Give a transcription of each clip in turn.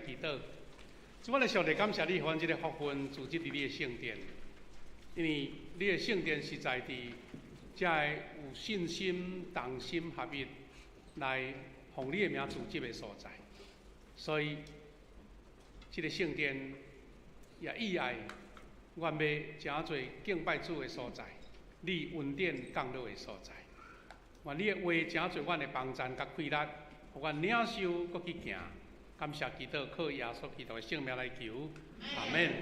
祈祷。主，我来上帝感谢你，还这个福分组织伫你的圣殿，因为你的圣殿实在伫才会有信心、同心合一来奉你的名组织的所在。所以，这个圣殿也意爱愿要诚侪敬拜主的所在，你恩典降落的所在。愿你的话诚侪阮的帮助甲开力，互阮领受搁去行。感谢祈祷，靠耶稣基督的圣名来求，阿门。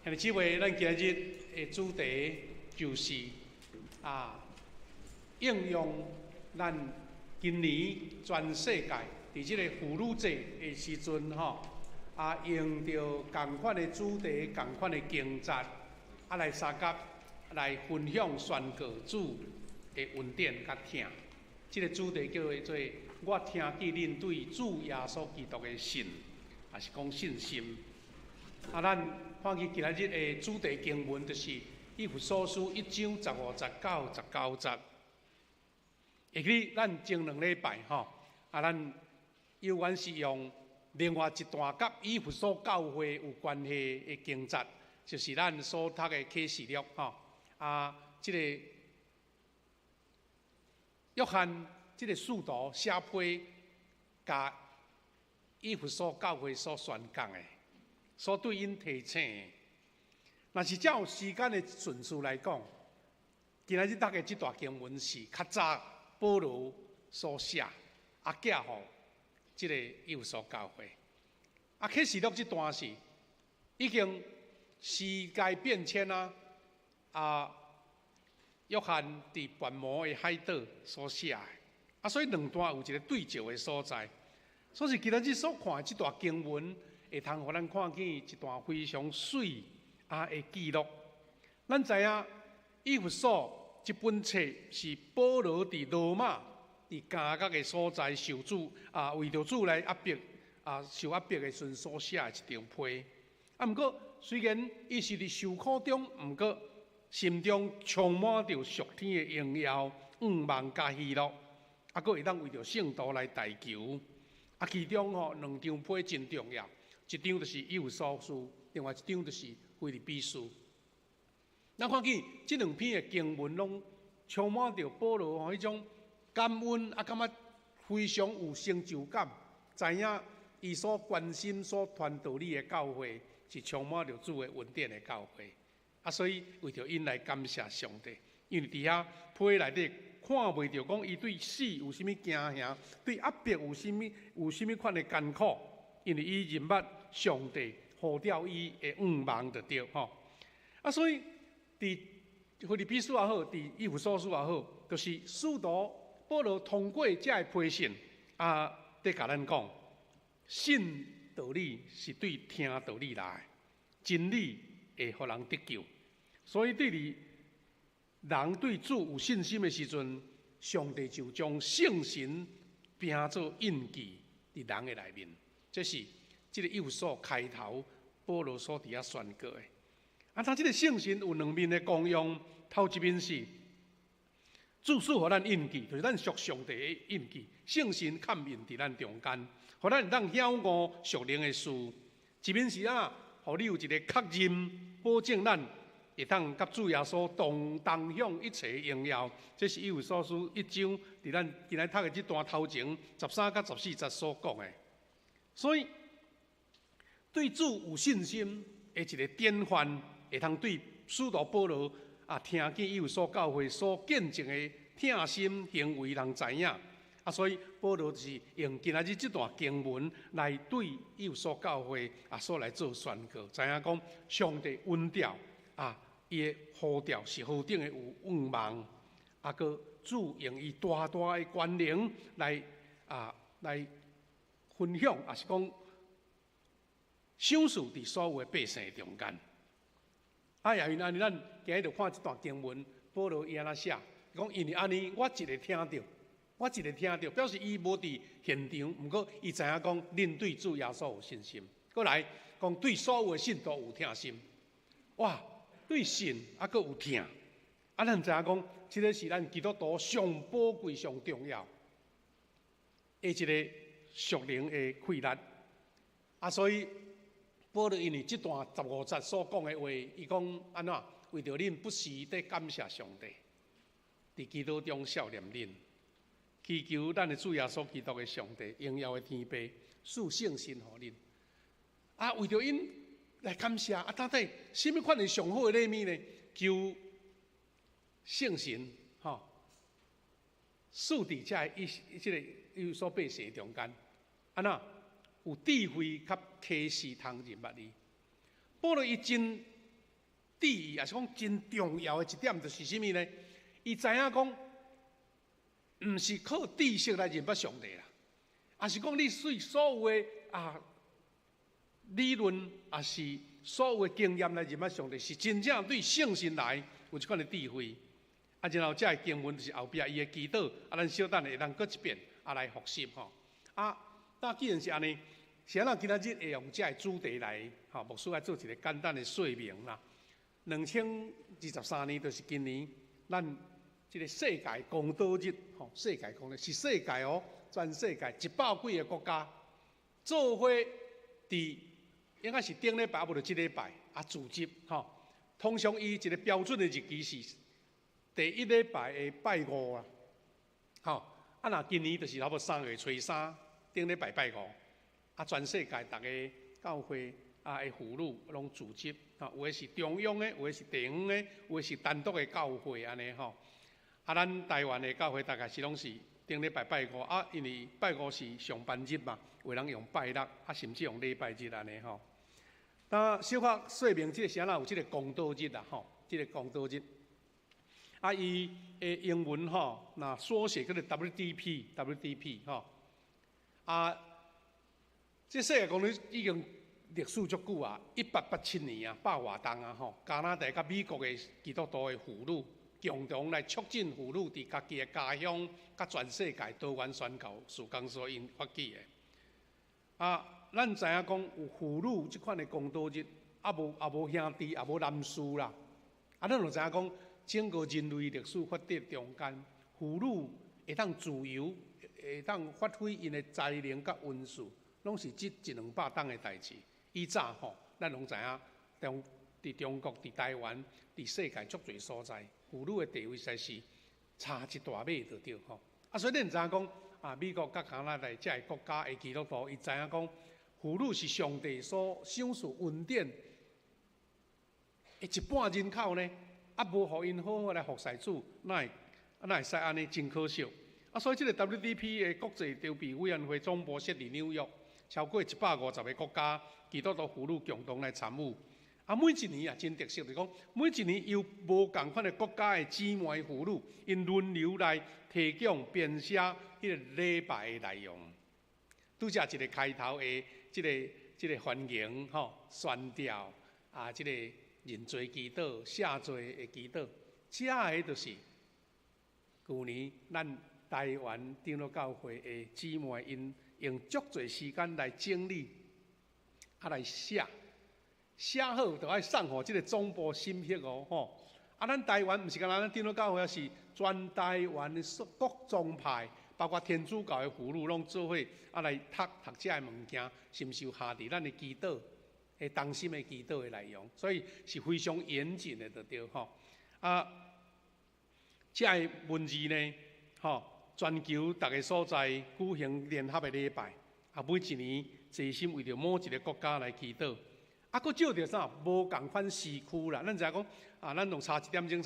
兄弟姊妹，咱今日的主题就是应用咱今年全世界伫即个妇女节的时阵用着同款的主题、同款的经节，来相甲来分享宣告主的恩典甲听。这个主题叫做“我听见恁对主耶稣基督的信”，也是讲信心。咱看见今日的主题经文，就是《以弗所书》1章15、19、19节。会记咱前2礼拜咱有关是用另外一段甲以弗所教会有关系的经节，就是咱所读的启示录这个约翰这个使徒写批，甲以弗所教会所宣讲的，所对因提醒的。若是照时间的顺序来讲，今日读的这段经文是较早保罗所写寄予这个以弗所教会。启示录这段是已经世界变迁约翰伫拔摩的海岛所写的，所以两段有一个对照的所在。所以今日所看的这段经文，会通互咱看见一段非常水的记录。咱知影以弗所这本册是保罗伫罗马伫加角的所在受主为着主来压迫受压迫的时阵所写的一张批。毋过虽然伊是伫受苦中，毋过心中充满着属天的荣耀、愿望甲喜乐，阁会当为着圣徒来代求。其中2张批真重要，一张就是以弗所书，另外一张就是腓立比书。咱看见这2篇的经文，拢充满着保罗迄种感恩感觉非常有成就感，知影伊所关心、所传道理的教会是充满着主的恩典的教会。所以为着因来感谢上帝，因为伫遐批内底看袂着讲伊对死有啥物惊吓，对压迫有啥物款的艰苦，因为伊认捌上帝呼召伊的愿望就对所以伫腓立比书也好，伫以弗所书也好，就是使徒保罗通过这批信在甲咱讲，信道理是对听道理来，真理会互人得救。所以人对主有信心的时阵，上帝就将圣神拼做印记伫人的内面。这是这个以弗所开头保罗所伫遐宣告的。他这个圣神有2面的功用，头一面是主赐予咱印记，就是咱属上帝的印记，圣神看印伫咱中间，互咱会当晓悟属灵的事。一面是互你有一个确认，保证咱会当甲主耶稣同享一切荣耀。这是以弗所书1章伫咱今日读的这段头前13到14节所讲的。所以对主有信心的一个典范，会通对使徒保罗听见以弗所教会所见证的疼心行为人知影。所以保罗就是用今日这段经文来对以弗所教会所来做宣告，知影讲上帝恩调伊的呼召是何等的有愿望，阁主用伊大大的权能来分享，也是讲享受伫所有的百姓中间。也因安尼，咱今日就看这段经文，保罗伊安怎写，讲因为安尼，我一个听到，表示伊无伫现场，毋过伊知影讲恁对主耶稣有信心，过来讲对所有的信徒有疼心，哇！对神阁有疼，咱知影讲，这个是咱基督徒上宝贵、上重要的一个属灵的溃烂。啊，所以保罗因为这段15节所讲的话，伊讲安怎？为着恁不时地感谢上帝，伫基督中孝念恁，祈求咱的主耶稣基督的上帝荣耀的天父赐圣神互恁。啊，为着因来感谢啊，到底什么款的上好的礼物呢？求圣神赐伫这个伊所百姓中间，安怎有智慧甲启示通入捌伊。保罗伊真注意，也是讲真重要的一点，就是什么呢？伊知影讲，毋是靠知识来认捌上帝啦，也是讲你对所有的理论，也是所有的经验来认捌上帝，是真正对圣神来有一款的智慧。啊，然后这个经文就是后壁伊的祈祷，啊，咱小等下咱搁一遍来复习吼。啊，那既然是安尼，是咱今仔日会用这个主题来牧师来做一个简单的说明啦。2023年就是今年，咱这个世界公道日，世界公道是世界全世界100几个国家做伙伫应该是顶礼拜，无就这礼拜组织通常伊一个标准的日期是第一礼拜的拜五啦，那今年就是差不多3月初3，顶礼拜拜五，全世界大家教会的妇女拢组织，有的是中央的，有的是地方的，有的是单独的教会安尼咱台湾的教会大概是拢是顶礼拜拜五，因为拜五是上班日嘛，有人用拜六，甚至用礼拜日安尼那小可说明这个啥啦？有这个公道日啦，这个公道日。伊的英文那缩写叫做 WDP，这世界公道已经历史足久啊，1887年啊，100外冬啊加拿大甲美国的基督徒的妇女共同来促进妇女伫家己的家乡甲全世界多元宣教事工所因发起的。咱知影讲有妇女这款的公道日，无兄弟，也无男士啦。咱就知影讲，整个人类历史发展中间，妇女会当自由，会当发挥因的才能甲温数，拢是这100-200冬的代志。以早咱拢知影，伫中国、伫台湾、伫世界足侪所在，妇女的地位实在是差一大尾就对所以咱知影讲，美国甲加拿大这个国家的基督徒，伊知影讲，妇女是上帝所赏赐恩典的一半人口呢，无互因好好来服侍主，哪会使安尼真可惜。所以这个 WDP 的国际筹备委员会总部设伫纽约，超过150个国家基督徒妇女共同来参与。每一年真特色，就是讲每一年由无共款的国家的姊妹妇女，因轮流来提供编写迄个礼拜的内容。拄则一个开头的这个欢迎宣调这个认罪祈祷、谢罪的祈祷，这个就是去年咱台湾长老教会的姊妹因用足侪时间来整理，来写好就要送互这个总部审核咱台湾毋是干咱长老教会，是全台湾的各宗派，包括天主教的妇女，拢做伙来读这个物件，是毋是有下伫咱的祈祷？当心的祈祷的内容，所以是非常严谨的，就对这个文字呢，全球各个所在举行联合的礼拜，每一年齐心为着某一个国家来祈祷，佫照着啥无共款时区啦。咱知影讲咱用差1点钟，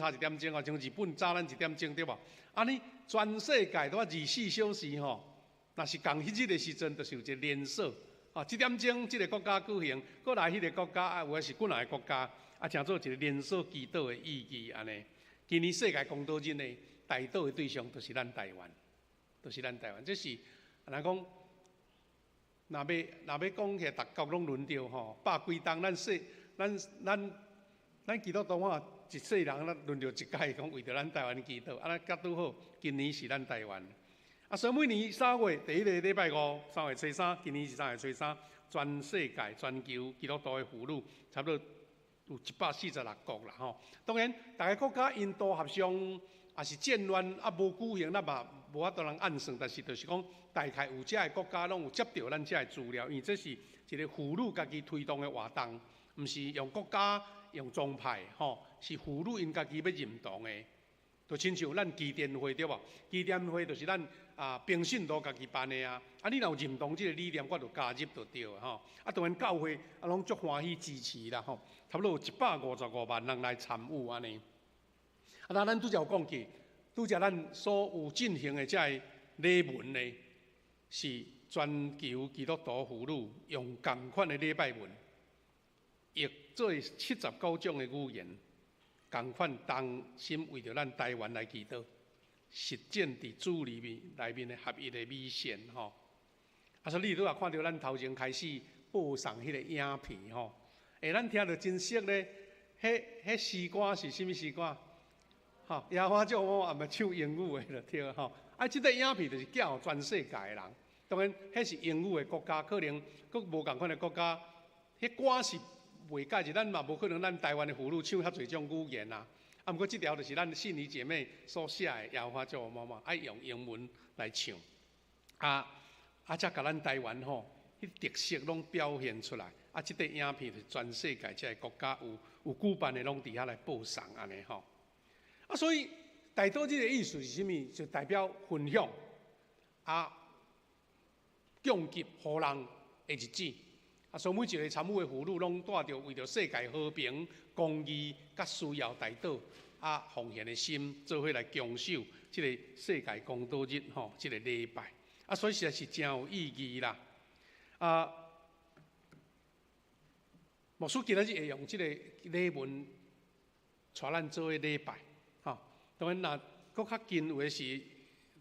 像日本早咱1点钟对无？安尼全世界都24小时若是共迄日的时阵，就是有一个连锁。1点钟这个国家举行，过来迄个国家有的是几哪个国家称做一个连锁祈祷的意义安尼。今年世界公道日呢，带祷的对象就是咱台湾，这是人讲，若要讲起来，各国拢轮着100几冬，咱基督徒一世人咱轮着一届讲为着咱台湾祈祷，甲拄好，今年是咱台湾。所以每年3月第1个礼拜5，3月初3，今年是3月初3，全世界、全球基督徒的妇女差不多有146国啦当然，大家国家因都合相也是战乱无举行，咱嘛无法度人按算，但是就是讲，大概有遮个国家拢有接到咱遮个资料，因为这是一个妇女家己推动的活动，毋是用国家用宗派，是妇女因家己要认同的。就亲像咱基甸会对无？基甸会就是咱平信徒家己办的啊。你若有认同这个理念，我就加入就对了当然教会拢足欢喜支持啦差不多有155万人来参与安尼。那咱拄则有讲起，拄则咱所有进行的这个礼文呢，是全球基督徒妇女用同款的礼拜文，译做79种的语言。同款同心为着咱台湾来祈祷，实践伫主里面的合一的美善所以你拄也看到咱头前开始播送迄个影片咱听着真熟咧，迄诗歌是甚物诗歌？野花鸟我也毋唱英语的就对即个影片就是叫全世界的人，当然迄是英语的国家，可能佫无共款的国家，迄歌是。袂解是咱嘛无可能，咱台湾的妇女唱遐侪种语言毋过即条就是咱信女姐妹所写的《摇花叫我妈妈》，爱用英文来唱，才甲咱台湾迄特色拢表现出来。即个影片是全世界即个国家有举办的，拢伫遐来播送安尼所以大多即个意思是啥物？就代表分享供给互人的日子。所以每一个参与的妇女，拢带着为着世界和平、公义、甲需要大道奉献的心，做伙来强守即个世界公道日即个礼拜所以实在是真有意义啦牧师今仔日会用即个礼文带咱做伙礼拜当然若佫较近有诶是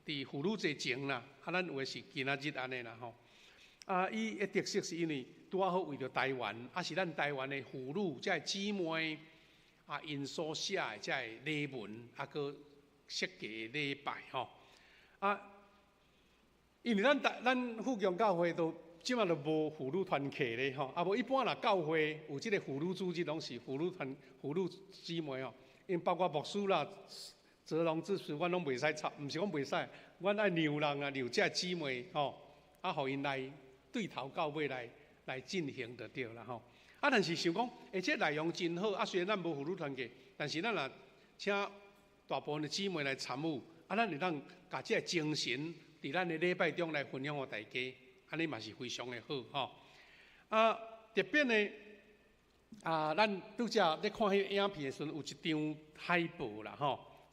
伫妇女节前啦咱有诶是今仔日安尼啦伊诶特色是因为拄好为着台湾，是咱台湾的妇女，即个姊妹因所写的即个礼文，佮设计的礼拜因为咱富强教会都即马都无妇女团契咧无一般若教会有即个妇女组织，拢是妇女姊妹因包括牧师啦、泽龙执事，阮拢袂使插，毋是讲袂使，阮爱让人让即个姊妹互因来对头到尾来进行就对啦但是想讲，这内容真好虽然咱无妇女团契，但是咱若请大部分的姊妹来参与咱会当甲这个精神伫咱的礼拜中来分享互大家，安尼嘛是非常的好特别呢咱拄则咧看迄个影片的时阵，有一张海报啦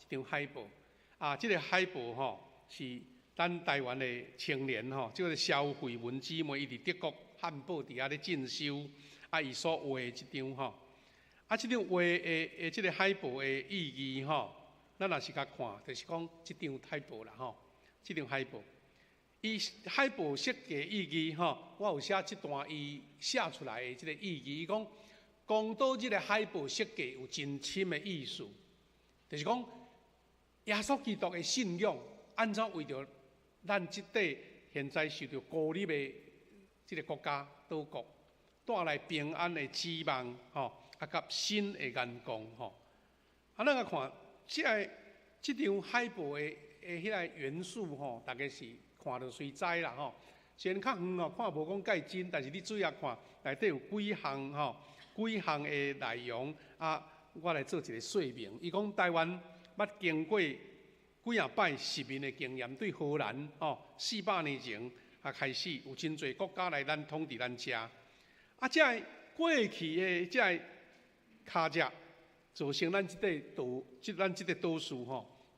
一张海报这个海报是咱台湾的青年即个肖慧文姊妹，伊伫德国汉堡伫遐咧进修伊所画的即张即张画的即个海报的意义咱若是甲看，就是讲即张海报啦即张海报，伊海报设计意义我有写即段伊写出来的即个意义，伊讲到即个海报设计有真深的意思，就是讲耶稣基督的信仰安怎为着咱即块现在受到孤立的即个国家岛国，带来平安的指望甲新的眼光咱来看即张海报的迄个元素大概是看到随知啦虽然较远看无讲介真，但是你注意看内底有几项的内容我来做一个说明。伊讲台湾捌经过几摆殖民的经验，对荷兰400年前开始有真侪国家来统治咱遮这个过去的这个脚迹，造成咱即个岛屿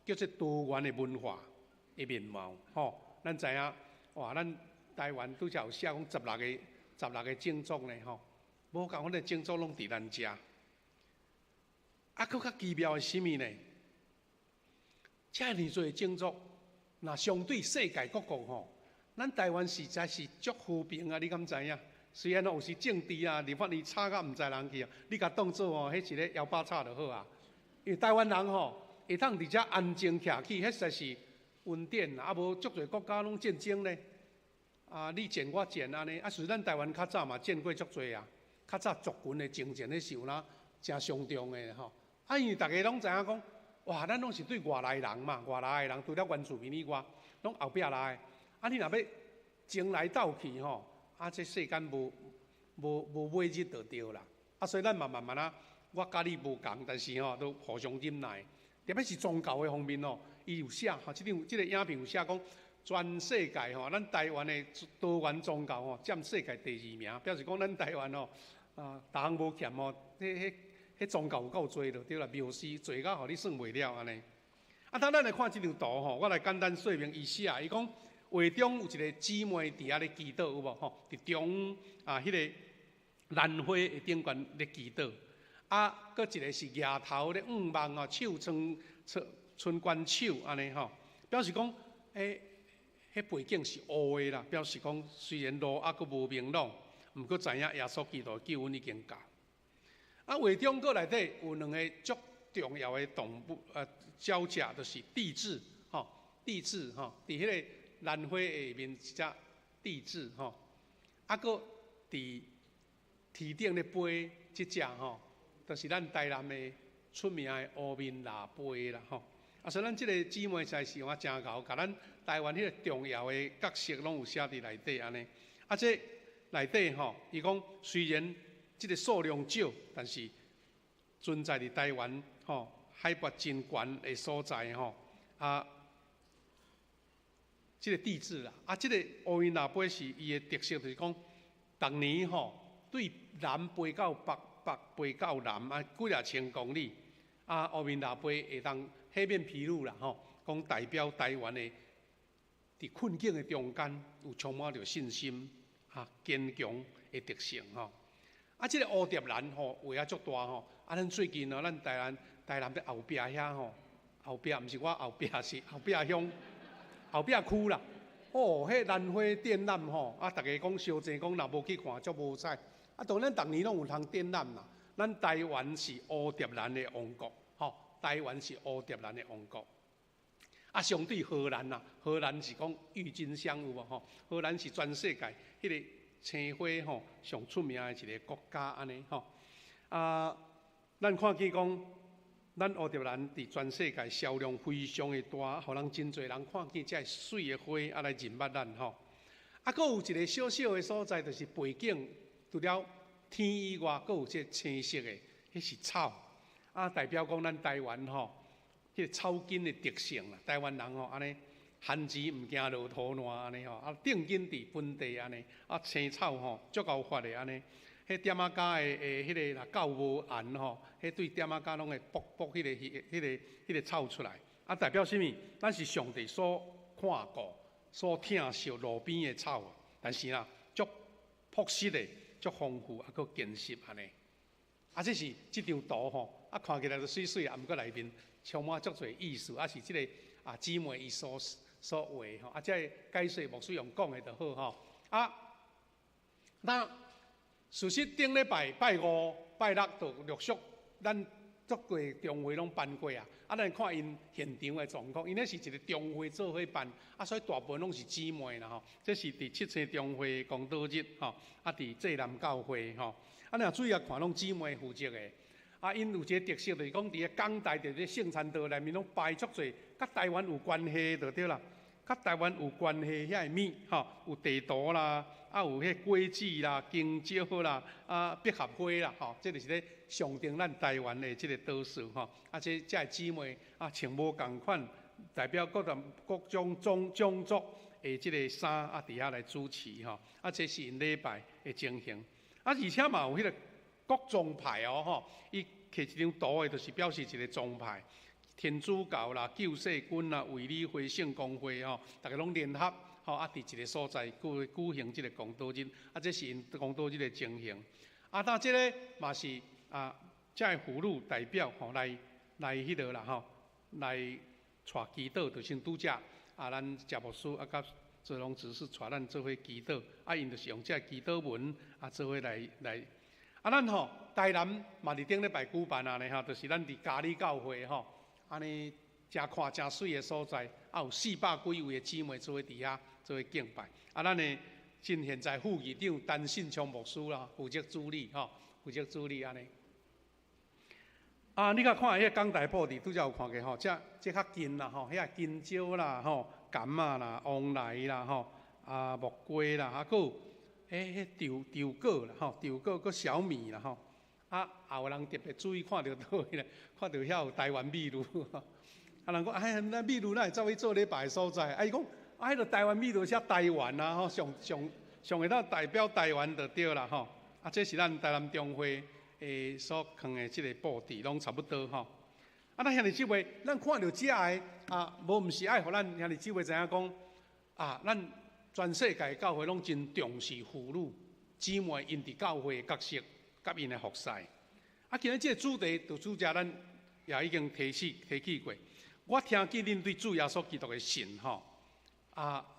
叫做多元的文化的面貌咱知影咱台湾拄则有写讲16个种族呢无共款的种族拢伫咱遮佫较奇妙的是啥物呢？遮尔侪种族，若相对世界各国咱台湾实在是足和平你敢知影？虽然有时政治立法吵到毋知人去你甲当做迄一个摇把叉就好因为台湾人会当伫遮安静徛起，迄实在是恩典无足侪国家拢战争呢你战我战安尼虽然咱台湾较早嘛战过足侪较早族群的征战迄时有真伤重的因为大家拢知影讲咱拢是对外来人嘛，外来的人除了原住民以外，拢后壁来的。啊，你若要争来斗去吼，啊，这世间无尾日就对啦。啊，所以咱慢慢啊，我甲你无共，但是吼都互相忍耐。特别是宗教的方面哦，伊有写吼，即个影片有写讲，全世界吼，咱台湾的多元宗教吼，占世界第2名，表示讲咱台湾吼，逐项无欠吼，迄宗教有够多就对啦，庙事做到互你算袂了安尼。啊，当咱来看即张图吼，我来简单说明伊写，伊讲画中有一个姊妹伫遐咧祈祷有无吼？伫中迄个兰花的顶悬咧祈祷。啊，搁一个是额头咧望望哦，手春关手安尼吼，表示讲，迄背景是乌的啦，表示讲虽然路还阁无明朗，毋过知影耶稣基督救恩已经到。啊，画中搁内底有2个足重要的动物鸟只，就是帝雉吼，帝雉吼，伫迄个兰花下面一只帝雉吼，啊，搁伫天顶咧飞即只吼。就是咱台南的出名的乌面腊杯啦吼，啊，所以咱即个姊妹才是我真厚，甲咱台湾迄个重要的角色拢有写伫内底安尼。啊，这内底吼，伊讲虽然即个数量少，但是存在伫台湾吼海拔真悬的所在吼，啊，即个地质啦，啊，即个乌面腊杯是伊的特色，就是讲逐年吼对南飞到北飞到南啊，几啊千公里啊，乌面腊杯会当海面披露啦吼，讲代表台湾的伫困境的中间有充满着信心坚强的特性吼。啊，即个乌蝶兰吼画啊足大吼，啊，咱最近咱台南的后壁遐吼，后壁毋是我后壁，是后壁乡后壁区啦。哦，迄兰花展览吼，啊，大家讲烧钱讲若无去看足无彩。啊，当然，逐年拢有通展览啦。咱台湾是乌蝶兰的王国，吼，台湾是乌蝶兰的王国。啊，相对荷兰啦，荷兰是讲郁金香有无吼？荷兰是全世界迄个青花吼上出名的一个国家安尼吼。啊，咱看见讲，咱乌蝶兰伫全世界销量非常的大，互人真侪人看见遮水的花啊来认捌咱吼。啊，阁有一个小小的所在，就是背景。除了天以外，阁有这青色的，迄是草啊，代表讲咱台湾吼，迄个草根的特性啦。台湾人吼安尼，旱时毋惊落土烂安尼吼，啊定根伫本地安尼，啊青草吼足够发的安尼。迄点仔甲的迄个若够无红吼，迄对点仔甲拢会卜迄个草出来。啊，代表啥物？咱是上帝所看顾、所疼惜路边的草啊，但是啦，足朴实的。足丰富，啊，佫坚实安尼。啊，这是即张图吼，啊，看起来就水水啊，毋过内面充满足侪意思，啊，是即个姊妹伊所画吼，啊，这解说牧师用讲的就好吼。啊，那事实顶礼拜拜5、拜6就陆续咱足过中会拢办过啊。啊，咱看因现场的状况，因那是一个中会做伙办，啊，所以大部分拢是姊妹啦吼。这是第7星中会公道日吼，啊，伫济南教会吼。啊，若注意看，拢姊妹负责的。啊，因有一个特色，就是讲伫个港台伫个圣餐道内面拢摆足侪，甲台湾有关系就对啦。甲台湾有关系遐个物吼，有地图啦，啊有迄果子啦、香蕉啦、啊百合花啦，吼，这就是咧象征咱台湾的即个岛数吼。啊，这个姊妹啊穿无共款，代表各种种族的即个衫啊，伫遐来主持吼。啊，这是因礼拜的情形。啊，而且嘛有迄个各宗派哦吼，伊摕一张图的，就是表示一个宗派。天主教啦、救世军啦、卫理会、圣公会吼，大家拢联合吼，啊，伫一个所在举行即个公道日，啊，这是因公道日的情形。啊，那这个嘛是这个俘虏代表吼来迄落啦吼，来带祈祷，就像拄则咱谢牧师啊，甲泽龙执事带咱做伙祈祷，啊，因就是用这祈祷文做伙来。啊，咱吼台南嘛伫顶礼拜举办啊咧吼，就是咱伫嘉里教会吼。安尼真看真水的所在，啊有400几位的姊妹做伙伫遐做伙敬拜。啊，咱的现在副议长陈信昌牧师啦，负责主理吼，负责主理安尼。啊，你甲看迄个港台布伫拄则有看过吼，这较近啦吼，遐金蕉啦吼，柑啊啦、旺来啦、木瓜啦，还有稻果啦、稻果个小米啦，也有人特别注意看到倒咧，看到遐有台湾米露，人讲咱米露哪会走去做礼拜的所在？伊讲迄个台湾米露写台湾啊，上会当代表台湾就对啦，这是咱台南中会所放的即个布置，拢差不多咱兄弟姊妹，咱看到遮个无毋是爱互咱兄弟姊妹知影讲咱全世界教会拢真重视妇女姊妹因伫教会的角色，甲因的服侍。今日即个主题，就主家咱也已经提起过。我听见恁对主耶稣基督的信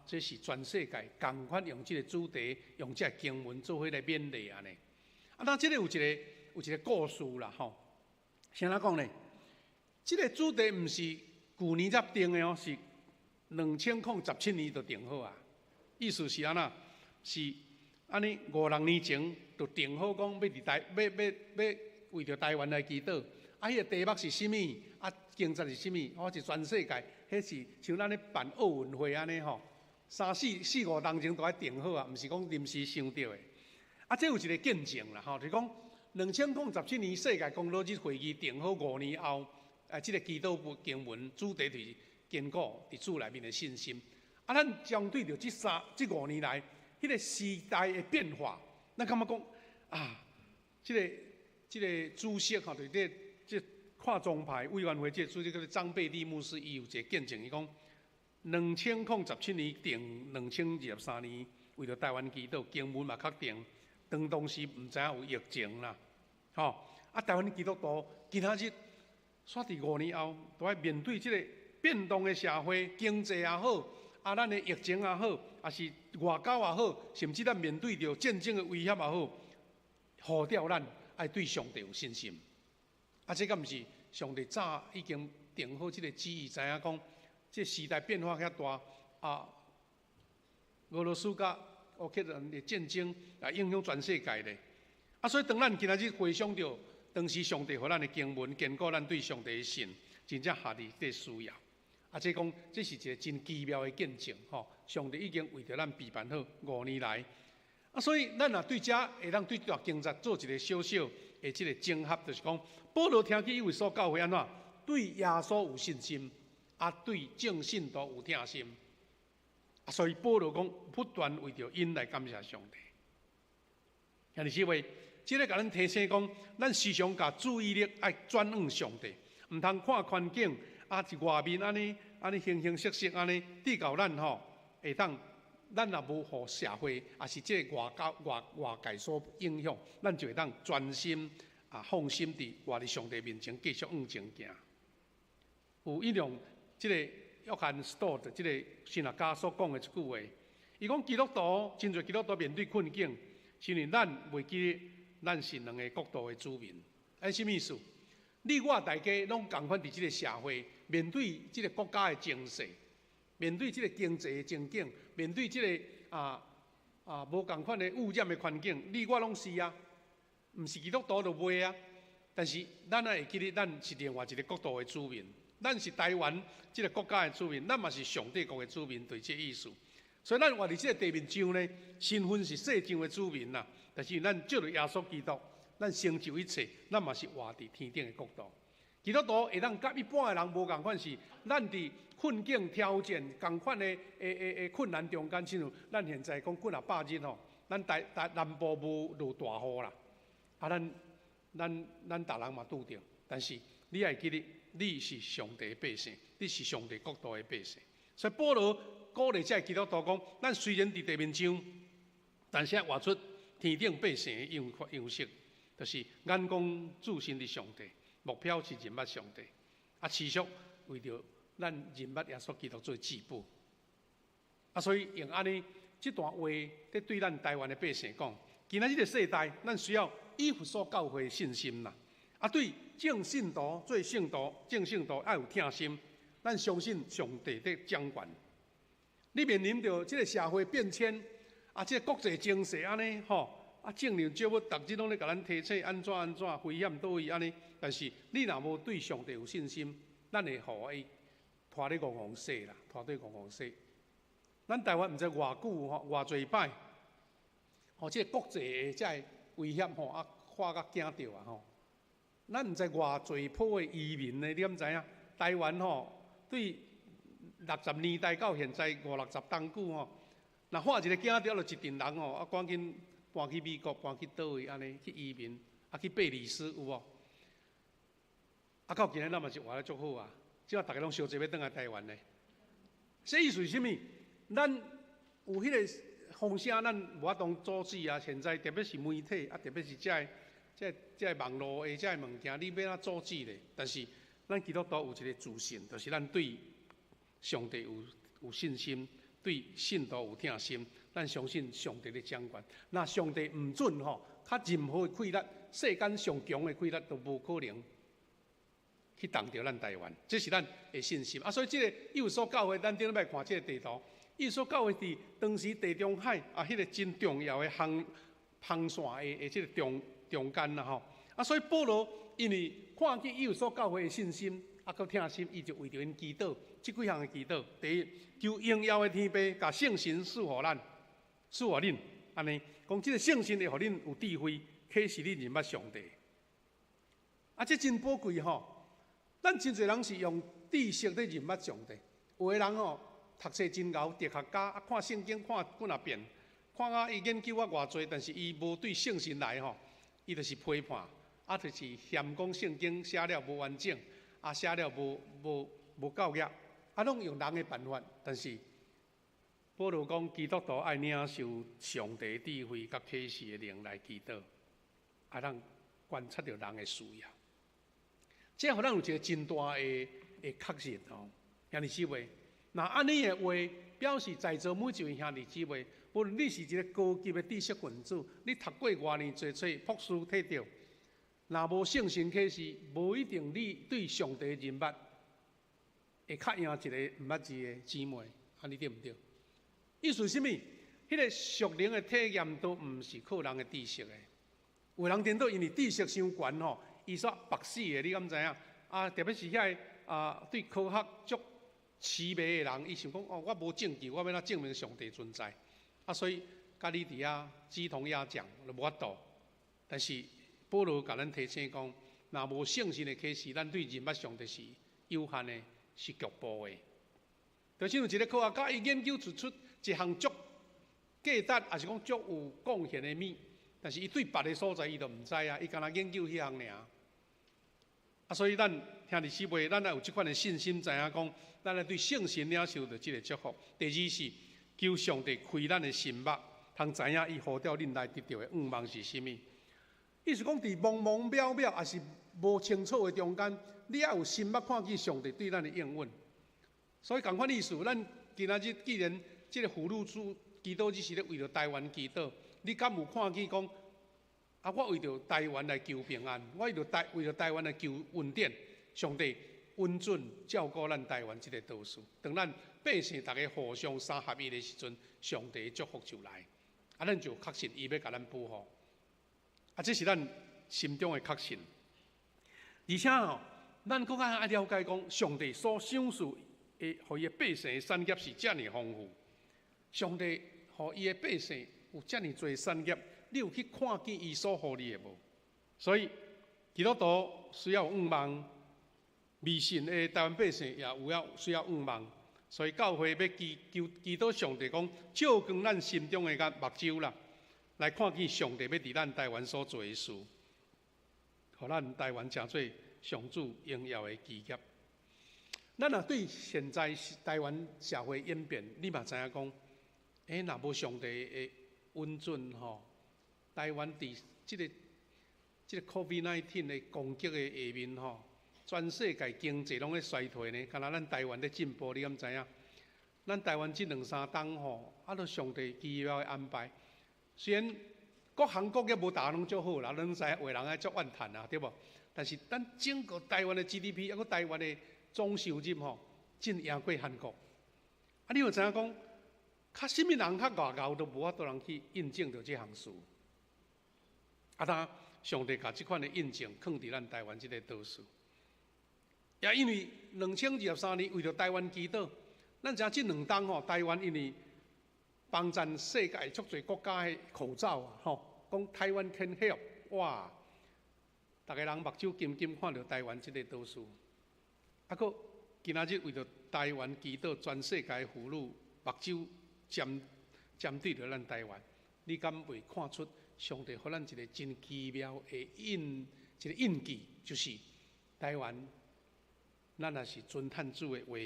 这是全世界共款用即个主题，用即个经文做伙来勉励安尼。咱即个有一个故事啦谁人讲呢？即个主题毋是旧年才定的是2017年就定好啊。意思是安那？是安尼5、6年前就定好讲要伫要为着台湾来祈祷。迄个题目是啥物？经节是啥物？是全世界，迄是像咱咧办奥运会安尼3、4、5年前都爱定好啊，毋是讲临时想到的。这有一个见证啦就是讲2017年世界公路日会议定好5年后。即个祈祷部经文主题就是坚固伫主内面的信心。咱相对着这5年来，迄个时代的变化，咱感觉讲即个主席对这跨宗派委员会这主席叫做张贝利牧师，伊有一个见证，伊讲2017年定2023年为着台湾祈祷，经文嘛确定，当时毋知影有疫情啦，台湾祈祷徒今仔日。煞伫5年后，都要面对即个变动的社会、经济也好，咱的疫情也好，也是外交也好，甚至咱面对着战争的威胁也好，呼召咱爱对上帝有信心。这敢毋是上帝早已经定好即个旨意，知影讲，这时代变化遐大俄罗斯甲乌克兰的战争也影响全世界咧。所以当咱今仔日回想着。当时上帝予咱的经文，坚固咱对上帝的信，真正下伫这需要。这讲这是一个真奇妙的见证上帝已经为着咱备办好5年来。所以咱若对遮会当对这段经节做一个小小的这个整合，就是讲，保罗听见伊为所教会安怎对耶稣有信心，对正信徒有疼心。所以保罗讲不断为着因来感谢上帝。兄弟姊妹。即个甲咱提醒讲，咱时常甲注意力爱转向上帝，毋通看环境是外面安尼形形色色安尼，对到咱会当，咱若无互社会也是即个外界所影响，咱就会当专心放心伫活伫上帝面前继续往前行。有引用即个约翰斯托的即个神学家所讲的一句话，伊讲基督徒真侪基督徒面对困境，是因为咱袂记。咱是两个国度的子民，什么意思？你我大家拢共款伫即个社会，面对即个国家的情势，面对即个经济的情景，面对即个无共款的污染的环境，你我拢是毋是基督徒就袂但是咱也会记得，咱是另外一个国度的子民，咱是台湾即个国家的子民，咱嘛是上帝国的子民，对这意思。所以咱活伫即个地面上呢，身份是世上的子民啦。但是咱借着耶稣基督，咱成就一切，咱嘛是活伫天顶的国度。基督徒会当甲一般的人无共款，是咱伫困境挑战共款的困难中间，亲像咱现在讲过100日咱南部无落大雨啦，咱逐人嘛拄着。但是你也会记得，你是上帝的百姓，你是上帝国度的百姓。所以保罗鼓励这基督徒讲，咱虽然伫地面上，但是活出天顶百姓的样式，就是眼光注心伫上帝，目标是认捌上帝，持续为着咱认捌耶稣基督做至宝。所以用安尼这段话，对咱台湾的百姓讲，今仔日个世代，咱需要以弗所教会的信心啦。对正信徒、做圣徒、正信徒要有疼心，咱相信上帝在掌管。你面临着这个社会变迁，这个国际情势安尼政令照要逐日拢咧甲咱提醒安怎危险倒位安尼。但是你若无对上帝有信心，咱会互伊拖咧戆戆说啦，拖对戆戆说，咱台湾毋知偌久吼，偌侪摆，吼，即个国际的即个威胁吼，啊，看甲惊着啊吼。咱毋知偌侪波的移民呢，你敢知影？台湾吼，对60年代到现在50-60当久吼，若看一个惊着，就一群人吼，啊，赶紧搬去美国，搬去倒位安尼去移民，啊，去贝里斯有无？啊，到今日咱嘛是活得足好啊，即马大家拢烧济要转来台湾呢。这意思是啥物？咱有迄个风声，咱无法当阻止啊。现在特别是媒体啊，特别是这网络的这物件，你要怎阻止咧？但是咱基督徒有一个自信，就是咱对上帝有信心，对信徒有疼心，咱相信上帝的掌管。那上帝唔准吼，较任何的规律，世间上强的规律都无可能去动到咱台湾，这是咱的信心啊。所以，这个幼所教会，咱顶礼拜看这个地图，幼所教会伫当时地中海啊，迄个真重要的航线的这个中间啦吼。啊，所以保罗因为看见幼所教会的信心，啊，佮疼心，伊就为着因祈祷，即几项的祈祷。第一，求荣耀的天父，甲圣神赐予咱，赐予恁，安尼讲，即个圣神会互恁有智慧，启示恁认捌上帝。啊，这真宝贵吼。咱真侪人是用知识咧认捌上帝，有的人吼读册真牛，哲学家啊，看圣经看几啊遍，看啊伊研究啊偌济，但是伊无对圣神来吼，伊就是批判，啊就是嫌讲圣经写了无完整，啊写了无够额，啊拢用人的办法，但是保罗讲基督徒爱领受上帝智慧甲启示的灵来祈祷，啊让观察到人的需要。这互咱有一个真大的确信哦，兄弟姊妹。那安尼的话，表示在座每一位兄弟姊妹，无论你是一个高级的知识分子，你读过偌年侪册博士摕到，若无圣神启示，无一定你对上帝认捌会较赢一个毋捌字的姊妹，安尼对毋对？意思是啥物？迄个属灵的体验都毋是靠人的知识的，有人颠倒因为知识伤悬吼。伊煞白死的，你敢知影？啊，特别是遐对科学足痴迷的人，伊想讲哦，我无证据，我要哪证明上帝存在？啊，所以甲你伫遐鸡同鸭讲，就无法度。但是保罗甲咱提醒讲，若无圣神的启示，咱对认捌上帝是有限的，是局部的。就像有一个科学家，伊研究出一项足价值，也是讲足有贡献的物，但是伊对别的所在伊都毋知啊，伊干那研究迄项尔。啊，所以咱兄弟姊妹，咱要有即款的信心，知影讲，咱要对圣神领受着即个祝福。第二是求上帝开咱的心目，通知影伊呼召恁来得到的愿望是啥物。意思讲，伫茫茫渺渺也是无清楚的中间，你要有心目看见上帝对咱的应允。所以共款意思，咱今仔日既然即个俘虏主祈祷，只是咧为着台湾祈祷，你敢有看见讲？啊！我为着台湾来求平安，我为着台湾来求稳定，上帝恩准照顾咱台湾这个岛屿。当咱百姓大家互相三合一的时阵，上帝的祝福就来。啊，咱就确信伊要甲咱保护。啊，这是咱心中的确信。而且吼，咱更加爱了解讲，上帝所赏赐的，互伊的百姓的产业是遮尔丰富。上帝互伊的百姓有遮尔多产业。你有去看见伊所予你的无？所以基督徒需要愿望，未信的台湾百姓也需要愿望。所以教会要祈祷上帝讲，照光咱心中的目睭啦，来看见上帝要伫咱台湾所做的事，互咱台湾成做上主荣耀的基业。咱若对现在台湾社会演变，你嘛知影讲，若无上帝的恩准吼。台湾伫即个 COVID-19 的攻击的下面吼，全世界经济拢咧衰退呢，敢若咱台湾咧进步，你敢知影？咱台湾即2-3冬吼，都上帝奇妙的安排。虽然各行各业无大拢足好啦，咱知影话人爱足怨叹啊，对无？但是咱整个台湾的 GDP， 抑个台湾的总收入吼，真赢过韩国。啊，你有知影讲，较什物人较外交都无法度人去印证到这项事。啊！当上帝把这款的印证放伫咱台湾这个岛屿，也因为2023年为着台湾祈祷，咱知这2冬吼，台湾因为帮赞世界足侪国家的口罩啊，吼，讲台湾 can help， 哇，大家人目睭金金看到台湾这个岛数，啊，搁今仔日为着台湾祈祷全世界妇女目睭针对着咱台湾，你敢未看出上帝给咱一个真奇妙的一个印记，就是台湾，咱也是尊探主的话，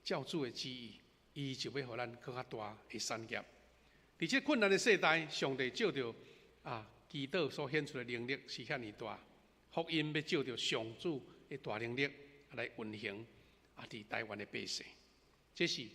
教主的旨意，伊就要给咱更较大的产业。伫这困难的世代，上帝照着祈祷所显出的能力是遐尼大，福音要照着上主的大能力来运行伫台湾的百姓。这是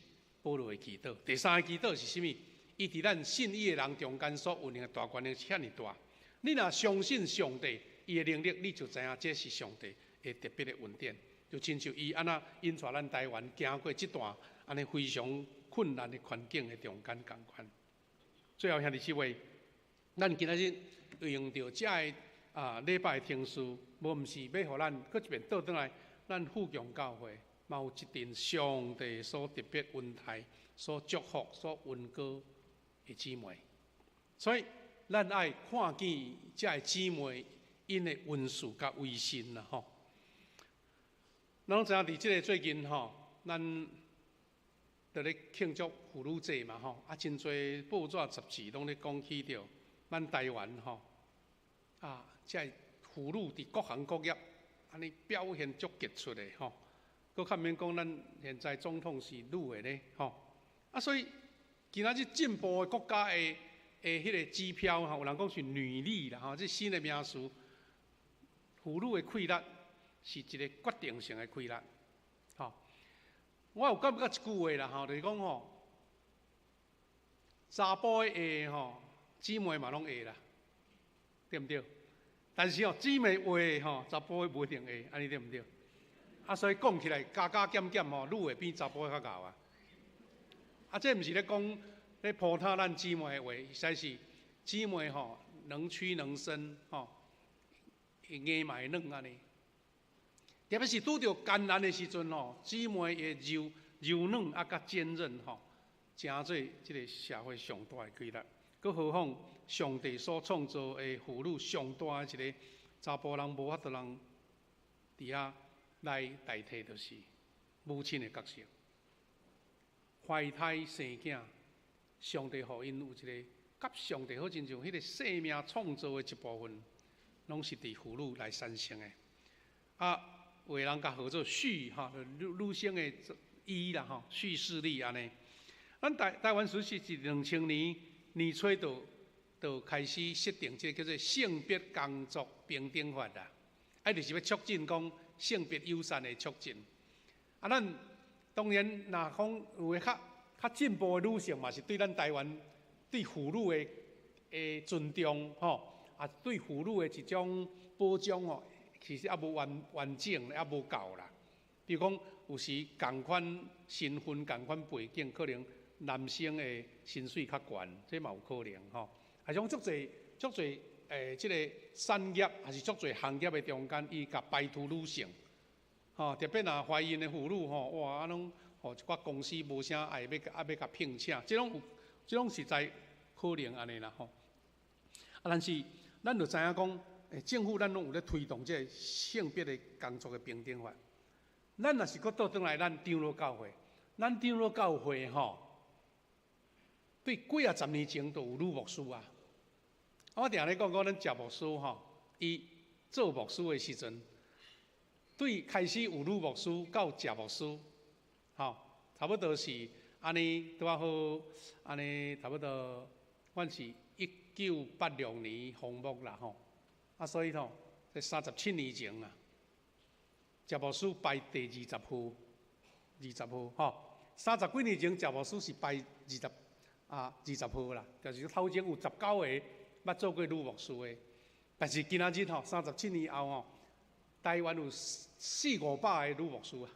保罗的祈祷。第三个祈祷是啥物？伊伫咱信伊的人中间所运行的大权力是遐尼大。你若相信上帝伊的能力，你就知影这是上帝的特别的恩典。就亲像伊安那引带咱台湾行过这段安尼非常困难的环境的中间共款。最后兄弟姊妹，咱今仔日用到这个礼拜的听书，无毋是要互咱搁一遍倒转来，咱富强教会嘛有一定上帝所特别恩待、所祝福、所恩膏的姊妹，所以咱爱看见这个姊妹因的恩赐甲威信啦吼。咱拢知影伫即个最近吼，咱伫咧庆祝妇女节嘛吼，真侪报纸杂志拢咧讲起着咱台湾吼即个妇女伫各行各业安尼表现足杰出的吼。搁较免讲，咱现在总统是女的咧吼，所以今仔日进步的国家的迄个指标吼，有人讲是女力啦吼，这新的名词，妇女的气力是一个决定性的气力，吼。我有感觉一句话啦吼，就是讲吼，查甫的会吼，姊妹嘛拢会啦，对毋对？但是吼，姊妹会吼，查甫的无一定会，安尼对毋对？所以讲起来加加减减吼，女会比查甫较厚啊。这毋是咧讲咧普他咱姊妹的话，实在是姊妹吼，能屈能伸吼，硬嘛会软安尼。特别是拄着艰难的时阵吼，姊妹会柔软甲坚韧吼，真做即个社会上大的气力。更何况上帝所创造的妇女上大的一个查甫人无法度人伫遐来代替，就是母亲的角色。怀胎生囝，上帝予因有一个甲上帝好亲像迄个生命创造的一部分，拢是伫妇女来产生的。有的人甲号做序哈，女性的医啦吼，叙事力安尼。咱台湾实施是2000年初就开始设定这个叫做性别工作平等法啦，就是要促进讲性别友善的促进。咱当然若讲有诶较进步的女性嘛，是对咱台湾对妇女的尊重吼，对妇女的一种保障吼。其实也无完整，也无够啦。比如讲，有时同款身份、同款背景，可能男性的薪水较悬，这嘛有可能吼。像足侪即个产业，还是足侪行业的中间，伊甲排除女性，吼，特别若怀孕的妇女吼，哇，拢吼一寡公司无啥爱要甲聘请，这种实在可能安尼啦吼。但是咱就知影讲。政府咱拢有咧推动这个性别的工作的平等法。咱若是搁倒转来，咱长老教会，咱长老教会吼，对几十年前就有女牧师啊。我定咧讲咱谢牧师吼，伊做牧师的时阵，对开始有女牧师到谢牧师，吼，差不多是安尼拄啊好，安尼差不多，阮是1986年封牧啦吼。所以吼，在37年前啊，谢牧师排第20户吼。30几年前，谢牧师是排20户啦，就是头前有19个捌做过女牧师的。但是今仔日吼，37年后吼，台湾有400-500个女牧师啊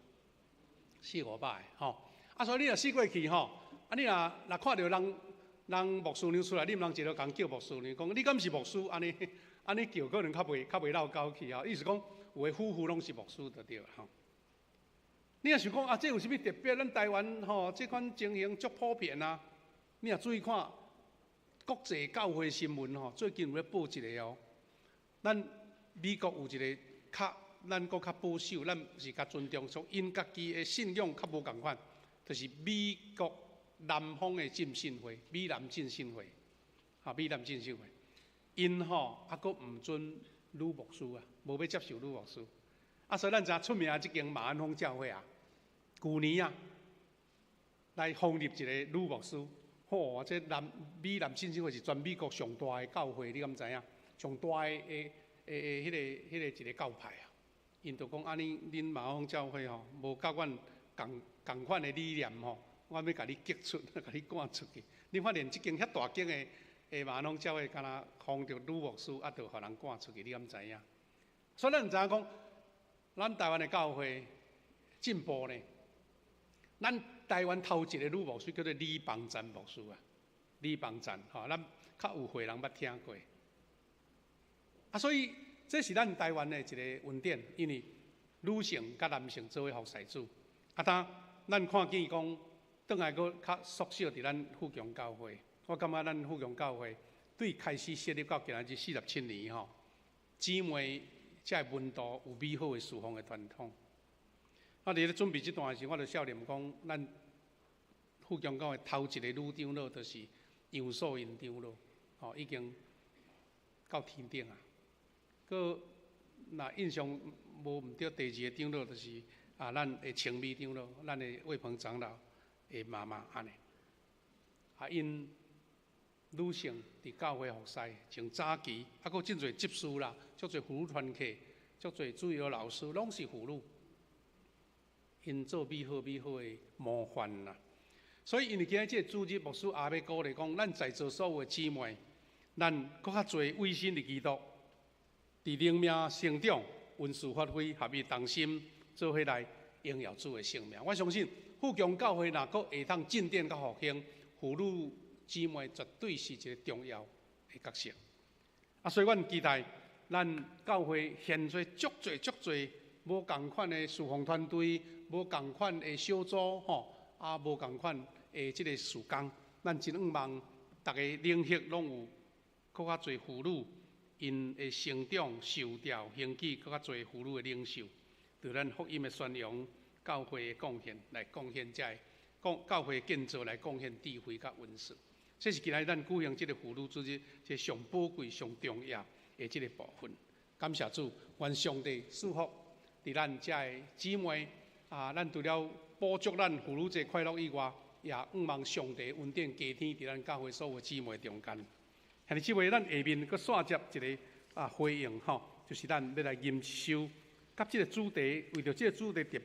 ，400-500个吼。所以你若死过去吼，你若看到人牧师娘出来，你毋通一路共叫牧师娘，讲你敢是牧师安尼叫可能较袂闹交去啊！意思讲，有诶夫妇拢是牧师就对啦吼。你若想讲这有啥物特别？咱台湾吼，这款情形足普遍啊。你若注意看国际教会新闻吼，最近有咧报一个哦，咱美国有一个咱国较保守，咱是较尊重，说因家己的信仰较无共款，就是美国南方的浸信会，美南浸信会，美南浸信会，因吼还佫毋准女牧师啊，无要接受女牧师。所以咱知出名即间马鞍峰教会啊，去年啊来创立一个女牧师。这美南浸信会是全美国上大的教会，你敢知影？上大的迄个一个教派啊。因就讲安尼，恁马鞍峰教会吼，无甲阮共款的理念吼，我要甲你激出，甲你赶出去。你发现即间遐大间的马鞍峰教会，敢若防着女牧师，就互人赶出去，你敢知影？所以咱知影讲，咱台湾的教会进步呢。咱台湾头一个女牧师叫做李邦赞牧师啊，李邦赞吼，咱较有会人捌听过。所以这是咱台湾的一个恩典，因为女性甲男性做为服侍主。咱看见讲，转来佫较缩小伫咱富强教会。我感觉咱富强教会对开始设立到今仔日47年吼，姊妹才会温度有美好的侍奉的传统。伫咧准备这段时，我就笑念讲，咱富强教会头一个女长老就是杨素英长老，已经到天顶啊。佫若印象无毋对，第二个长老就是咱的青美长老，咱的魏鹏长老的妈妈安尼。因女性伫教会服侍，从早期佫真侪执事啦，足侪妇女团契，足侪主要老师，拢是妇女。因做美好的模范啦，所以因为今日这个主日牧师也要鼓励讲，咱在座所有的姊妹，咱搁较侪委身伫基督，伫灵命成长、运事发挥、合一同心，做伙来荣耀主的圣名。我相信富强教会若搁会当进展甲复兴，妇女姊妹绝对是一个重要的角色。所以阮期待咱教会现在足侪无共款的侍奉团队。无共款的小组无共款的即个事工，咱真希望大家领域拢有更较侪妇女，因的成长、受调、兴起更较侪妇女的领袖，对咱福音的宣扬、教会的贡献来贡献教会建造来贡献智慧甲温室。这是今仔咱举行即个妇女主日，即上宝贵、上重要的即个部分。感谢主，愿上帝祝福伫咱遮的姊妹。咱除了补足咱妇女节快乐以外，也希望上帝恩典加添伫咱教会所有姊妹中间。下日即位，咱下面阁线接一个回应就是咱要来吟修，甲即个主题，为着即个主题特别